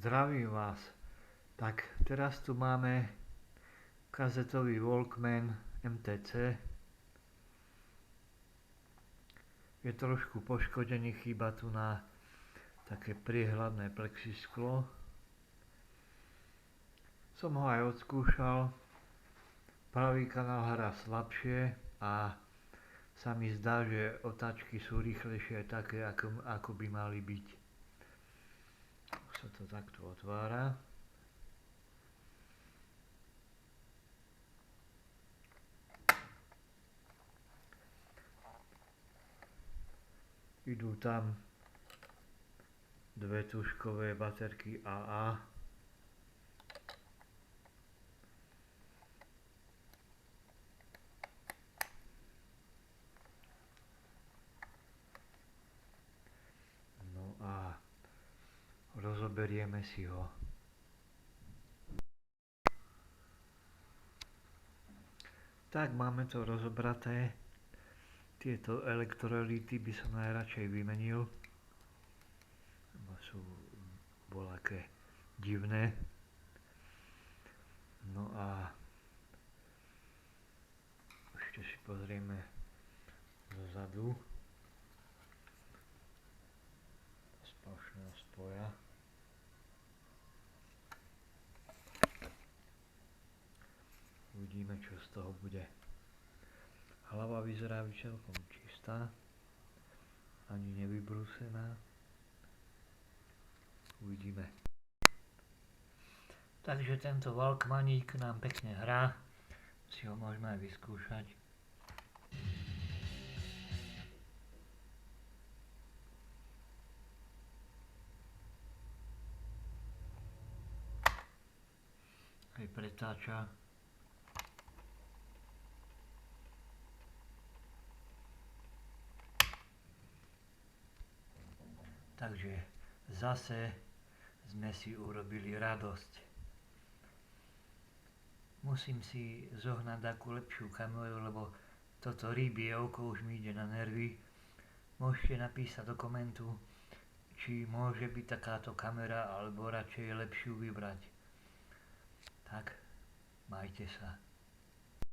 Zdravím vás. Tak teraz tu máme kazetový Walkman MTC. Je trošku poškodený, chýba tu na také priehľadné plexisklo. Som ho aj odskúšal. Pravý kanál hrá slabšie a sa mi zdá, že otáčky sú rýchlejšie také, ako by mali byť. Sa to takto otvára. Idú tam dve tužkové baterky AA. No a rozoberieme si ho. Tak, máme to rozobraté. Tieto elektrolyty by som najradšej vymenil. Sú voľaké divné. No a ešte si pozrieme zozadu spoločného spoja. Uvidíme, čo z toho bude. Hlava vyzerá celkom čistá, ani nevybrúsená. Uvidíme. Takže tento Walkmaník nám pekne hrá, si ho môžeme aj vyskúšať. Aj pretáča. Takže zase sme si urobili radosť. Musím si zohnať takú lepšiu kameru, lebo toto rybie oko už mi ide na nervy. Môžete napísať do komentu, či môže byť takáto kamera, alebo radšej lepšiu vybrať. Tak, majte sa.